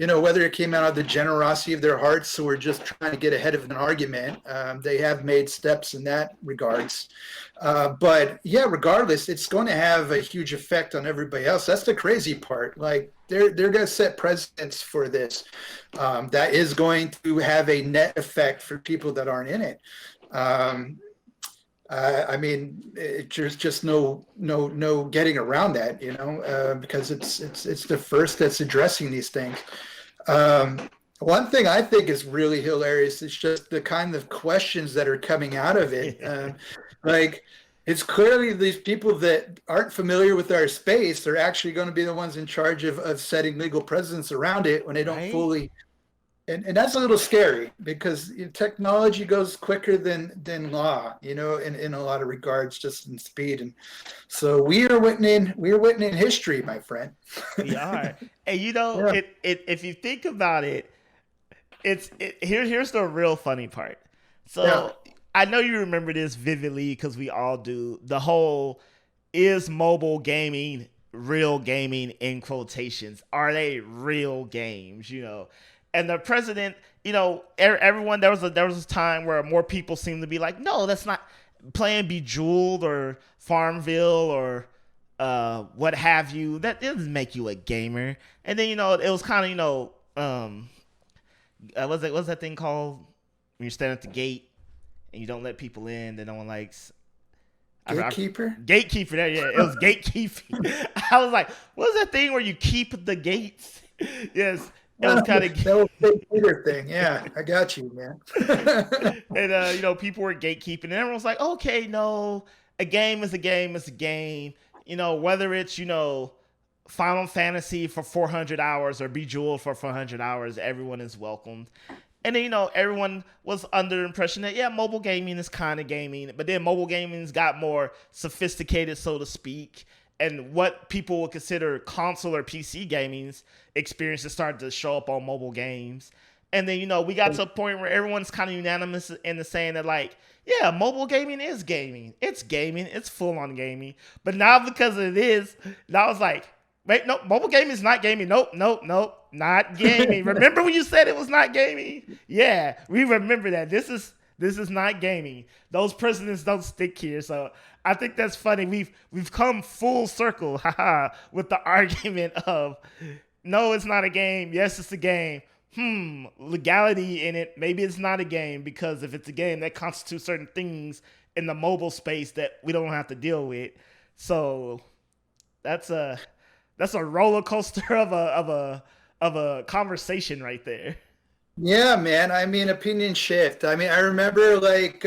Whether it came out of the generosity of their hearts or just trying to get ahead of an argument, they have made steps in that regards. But yeah, regardless, it's going to have a huge effect on everybody else. That's the crazy part. Like they're going to set precedents for this. That is going to have a net effect for people that aren't in it. I mean, there's just no getting around that, because it's the first that's addressing these things. One thing I think is really hilarious is just the kind of questions that are coming out of it. Like, it's clearly these people that aren't familiar with our space are actually going to be the ones in charge of setting legal precedents around it when they don't right? fully. And that's a little scary because technology goes quicker than law, in a lot of regards, just in speed. And so we're witnessing history, my friend. We are, and Yeah. if you think about it, here's the real funny part. Yeah. So I know you remember this vividly because we all do. The whole is mobile gaming real gaming in quotations? Are they real games? And the president, everyone there was a time where more people seemed to be like, no, that's not playing Bejeweled or Farmville or what have you. That doesn't make you a gamer. And then it was kind of what's that thing called when you stand at the gate and you don't let people in that no one likes. Gatekeeper? Gatekeeper. There, yeah, it was gatekeeping. I was like, what's that thing where you keep the gates? Yes, it was kind of that was the Peter thing. Yeah, I got you, man. and people were gatekeeping, and everyone was like, okay, no, a game is a game is a game. Whether it's Final Fantasy for 400 hours or Bejeweled for 400 hours, everyone is welcomed. And then, everyone was under the impression that, yeah, mobile gaming is kind of gaming. But then mobile gaming's got more sophisticated, so to speak. And what people would consider console or PC gaming's experiences started to show up on mobile games. And then, we got to a point where everyone's kind of unanimous in the saying that, like, yeah, mobile gaming is gaming. It's gaming. It's full-on gaming. But now because it is, now I was like, wait, no, mobile gaming is not gaming. Nope, not gaming. Remember when you said it was not gaming? Yeah, we remember that. This is not gaming. Those precedents don't stick here. So I think that's funny. We've come full circle, haha, with the argument of no, it's not a game. Yes, it's a game. Legality in it. Maybe it's not a game because if it's a game, that constitutes certain things in the mobile space that we don't have to deal with. So that's that's a roller coaster of a conversation right there. Yeah, man. I mean, opinion shift. I mean, I remember like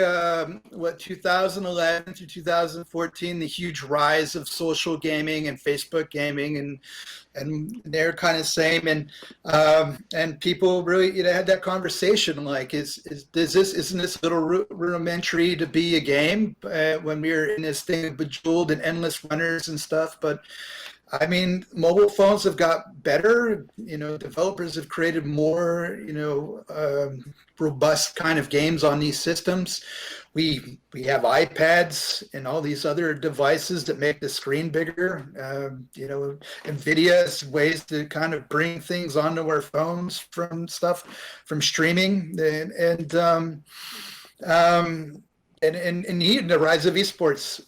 what 2011 to 2014, the huge rise of social gaming and Facebook gaming, and they're kind of same, and people really had that conversation like, is this isn't this a little rudimentary to be a game when we're in this thing of bejeweled and endless runners and stuff, but I mean, mobile phones have got better. Developers have created more, robust kind of games on these systems. We have iPads and all these other devices that make the screen bigger. NVIDIA has ways to kind of bring things onto our phones from streaming, and the rise of esports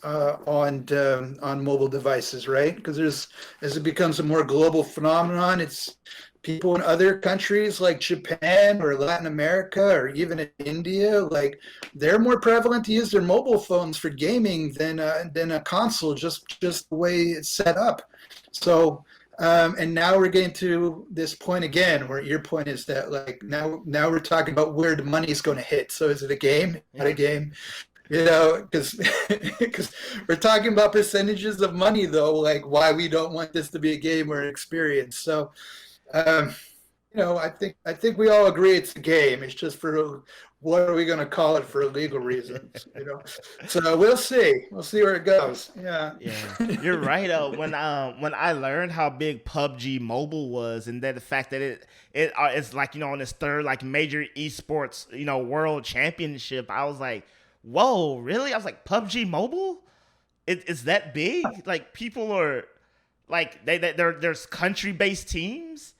on mobile devices, right? Because as it becomes a more global phenomenon, it's people in other countries like Japan or Latin America or even in India, like they're more prevalent to use their mobile phones for gaming than a console, just the way it's set up. So. And now we're getting to this point again, where your point is that like now we're talking about where the money is going to hit. So is it a game? Not a game? Because we're talking about percentages of money, though. Like why we don't want this to be a game or an experience. So, um, I think we all agree it's a game. It's just for what are we going to call it for legal reasons. So we'll see. We'll see where it goes. Yeah. Yeah, you're right. When I learned how big PUBG Mobile was, and that the fact that it's like on this third like major esports world championship, I was like, whoa, really? I was like, PUBG Mobile? It's that big? Like people are like there's country based teams.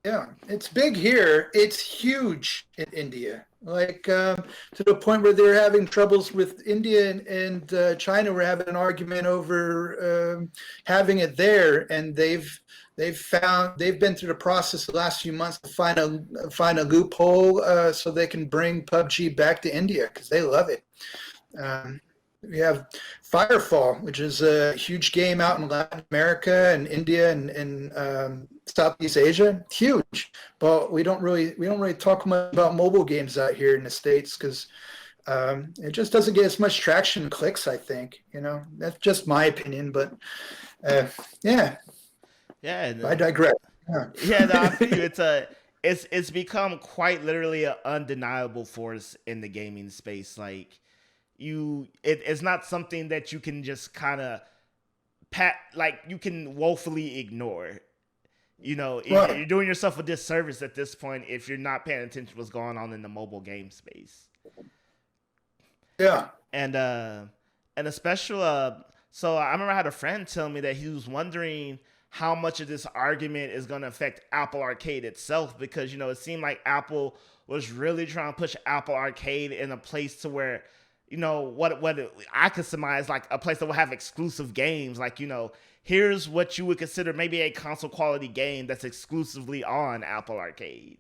Yeah, it's big here. It's huge in India. Like to the point where they're having troubles with India and China. We're having an argument over having it there, and they've been through the process the last few months to find a loophole so they can bring PUBG back to India because they love it. Um, we have Firefall, which is a huge game out in Latin America and India and Southeast Asia. Huge, but we don't really talk much about mobile games out here in the States because it just doesn't get as much traction and clicks. I think that's just my opinion, but yeah, Yeah, I digress. Yeah. yeah. No, I feel you. It's become quite literally an undeniable force in the gaming space. Like it's not something that you can just kind of like you can woefully ignore. Right. You're doing yourself a disservice at this point if you're not paying attention to what's going on in the mobile game space. Yeah. And a special so I remember I had a friend tell me that he was wondering how much of this argument is going to affect Apple Arcade itself because it seemed like Apple was really trying to push Apple Arcade in a place to where what I could surmise like a place that will have exclusive games like here's what you would consider maybe a console quality game that's exclusively on Apple Arcade.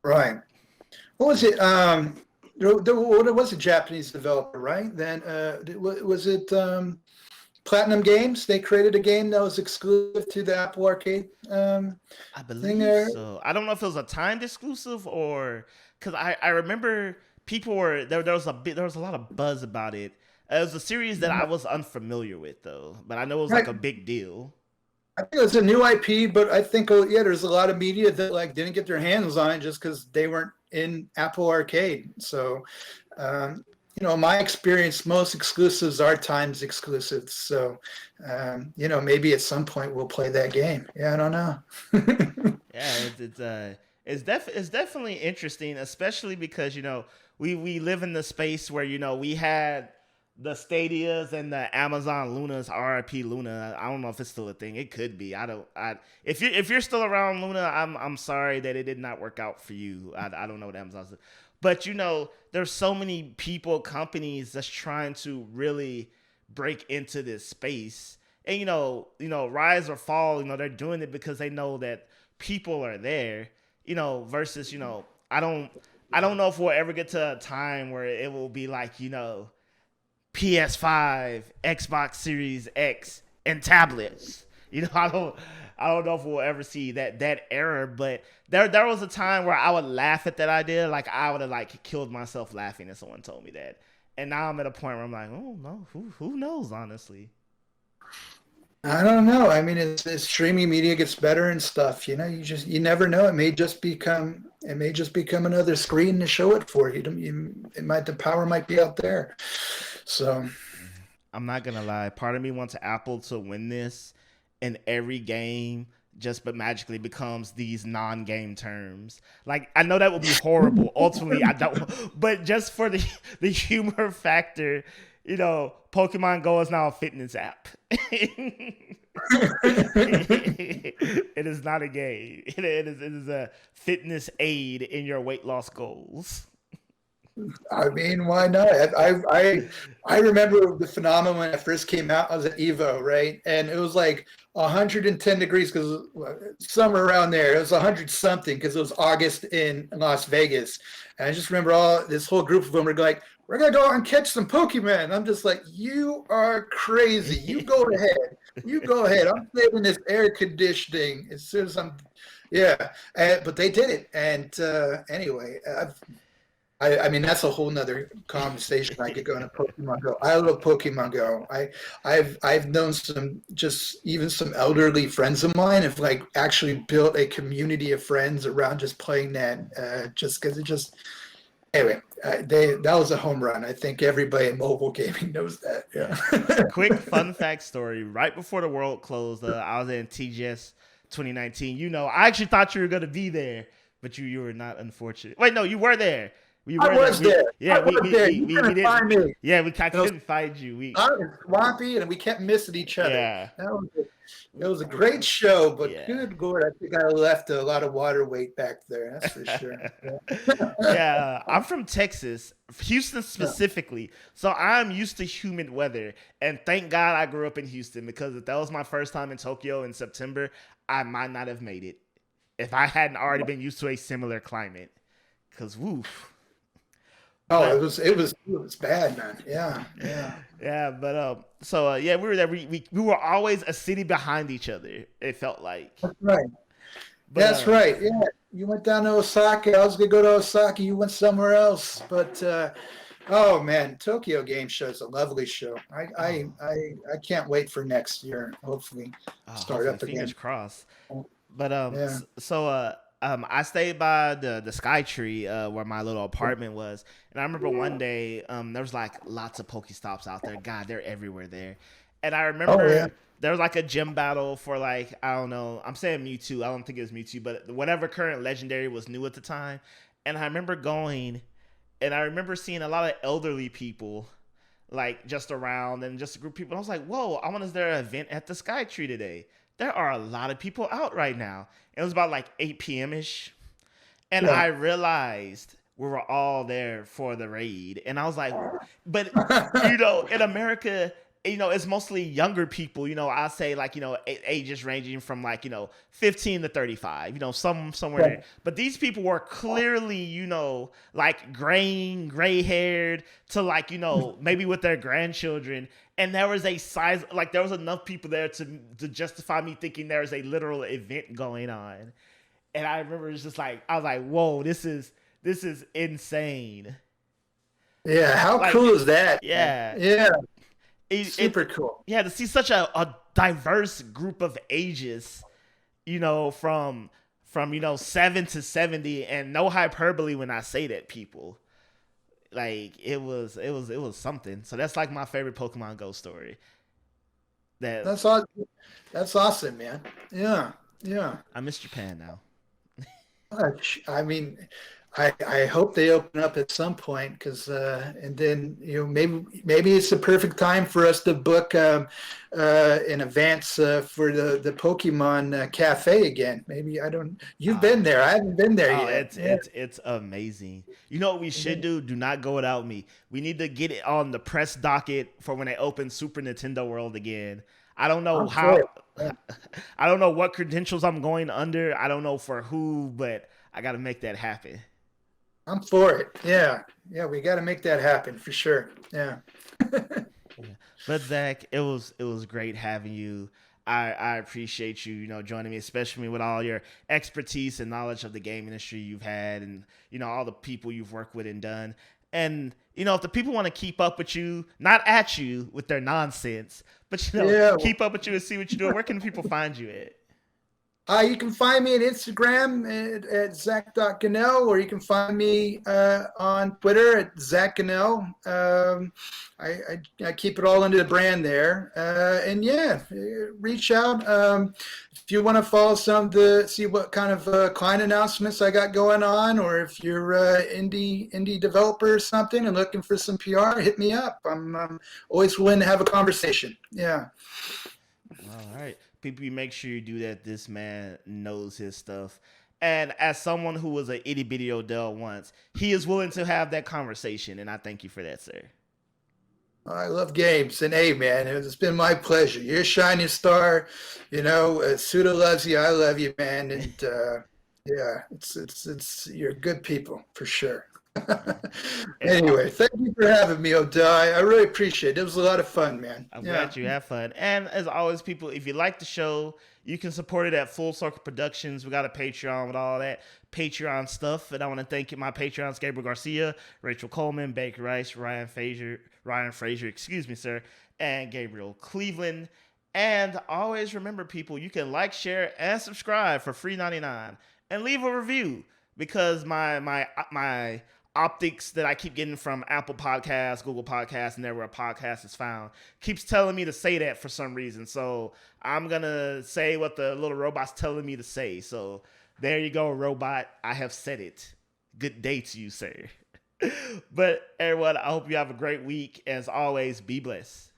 Right. What was it? There was a Japanese developer, right? Then was it Platinum Games? They created a game that was exclusive to the Apple Arcade I thing believe there. so. I don't know if it was a timed exclusive or because I remember people were there was a lot of buzz about it. It was a series that I was unfamiliar with though, but I know it was like Right. a big deal. I think it was a new IP, but I think there's a lot of media that like didn't get their hands on it just because they weren't in Apple Arcade. So, my experience, most exclusives are times exclusives. So, maybe at some point we'll play that game. Yeah, I don't know. Yeah, it's definitely interesting, especially because we live in the space where we had the Stadias and the Amazon Lunas, RIP Luna. I don't know if it's still a thing. It could be. I don't. If you're still around Luna, I'm sorry that it did not work out for you. I don't know what Amazon's. But there's so many people, companies that's trying to really break into this space. And rise or fall, they're doing it because they know that people are there, versus, I don't know if we'll ever get to a time where it will be like, PS5, Xbox Series X, and tablets. I don't know if we'll ever see that era, but there was a time where I would laugh at that idea. Like I would have like killed myself laughing if someone told me that. And now I'm at a point where I'm like, oh no, who knows, honestly. I don't know. I mean, as streaming media gets better and stuff, you never know. It may just become another screen to show it for you. The power might be out there. So I'm not gonna lie. Part of me wants Apple to win this, and every game just but magically becomes these non-game terms. Like I know that would be horrible. Ultimately, I don't. But just for the humor factor, Pokemon Go is now a fitness app. It is not a game. It is a fitness aid in your weight loss goals. I mean, why not? I remember the phenomenon when it first came out. I was at Evo, right? And it was like 110 degrees because somewhere around there. It was 100 something because it was August in Las Vegas. And I just remember this whole group of them were like, we're going to go out and catch some Pokemon. And I'm just like, you are crazy. You go ahead. You go ahead. I'm saving this air conditioning as soon as yeah. But they did it. And anyway, I mean, that's a whole nother conversation. I could go into Pokemon Go. I love Pokemon Go. I've known some elderly friends of mine have like actually built a community of friends around just playing that. Just because anyway, that was a home run. I think everybody in mobile gaming knows that. Yeah. Quick fun fact story: right before the world closed, I was in TGS 2019. I actually thought you were gonna be there, but you were not. Unfortunate. Wait, no, you were there. I was there. Yeah, we didn't find me. Yeah, I couldn't find you. I was swampy, and we kept missing each other. Yeah. It was a great show, but good Lord, I think I left a lot of water weight back there. That's for sure. Yeah, I'm from Texas, Houston specifically, so I'm used to humid weather. And thank God I grew up in Houston, because if that was my first time in Tokyo in September, I might not have made it if I hadn't already been used to a similar climate. Because woof. Oh, it was bad, man. Yeah. Yeah, but we were there. We were always a city behind each other. It felt like. That's right. That's right. Yeah, you went down to Osaka. I was gonna go to Osaka. You went somewhere else. But oh man, Tokyo Game Show is a lovely show. I can't wait for next year. Hopefully, start up again. Fingers crossed. But I stayed by the Sky Tree where my little apartment was, and I remember one day there was like lots of Pokestops out there. God, they're everywhere there. And I remember there was like a gym battle for like, I don't know, I'm saying Mewtwo. I don't think it was Mewtwo, but whatever current legendary was new at the time. And I remember going, and I remember seeing a lot of elderly people like just around, and just a group of people. And I was like, whoa, I wonder, is there an event at the Sky Tree today? There are a lot of people out right now. It was about like 8 p.m. ish. And I realized we were all there for the raid. And I was like, but, in America, it's mostly younger people. I say like, ages ranging from like, 15 to 35, somewhere there. But these people were clearly, like gray haired to like, maybe with their grandchildren. And there was there was enough people there to justify me thinking there was a literal event going on. And I remember it's just like, I was like, whoa, this is insane. Yeah. How cool is that? Yeah. Yeah. Super cool. Yeah. To see such a diverse group of ages, from 7 to 70, and no hyperbole when I say that, people. Like it was something. So that's like my favorite Pokemon Go story. That's awesome. That's awesome, man. Yeah. I miss Japan now. I mean, I hope they open up at some point, because and then maybe it's the perfect time for us to book in advance for the Pokemon Cafe again. Maybe you've been there. I haven't been there yet. It's amazing. You know what we should do? Do not go without me. We need to get it on the press docket for when they open Super Nintendo World again. I don't know I don't know what credentials I'm going under. I don't know for who, but I got to make that happen. I'm for it. Yeah, we got to make that happen for sure. Yeah. But Zach, it was great having you. I appreciate you, joining me, especially with all your expertise and knowledge of the game industry you've had, and all the people you've worked with and done. And if the people want to keep up with you, not at you with their nonsense, but Yeah. keep up with you and see what you're doing, where can people find you at? You can find me on Instagram at Zac.Gunnell, or you can find me on Twitter at Zac Gunnell. I keep it all under the brand there. And yeah, reach out. If you want to follow see what kind of client announcements I got going on, or if you're indie developer or something and looking for some PR, hit me up. I'm always willing to have a conversation. Yeah. All right. People, you make sure you do that. This man knows his stuff. And as someone who was an itty bitty Odell once, he is willing to have that conversation. And I thank you for that, sir. I love games. And hey, man, it's been my pleasure. You're a shining star. Suda loves you. I love you, man. And yeah, you're good people for sure. Anyway, thank you for having me, Odell. I really appreciate it. It was a lot of fun, man. I'm glad you have fun. And as always, people, if you like the show, you can support it at Full Circle Productions. We got a Patreon with all that Patreon stuff. And I want to thank my Patreons, Gabriel Garcia, Rachel Coleman, Baker Rice, Ryan Frazier, excuse me, sir, and Gabriel Cleveland. And always remember, people, you can like, share, and subscribe for free 99 and leave a review, because my optics that I keep getting from Apple Podcasts, Google Podcasts, and everywhere a podcast is found keeps telling me to say that for some reason. So I'm going to say what the little robot's telling me to say. So there you go, robot. I have said it. Good day to you, sir. But everyone, I hope you have a great week. As always, be blessed.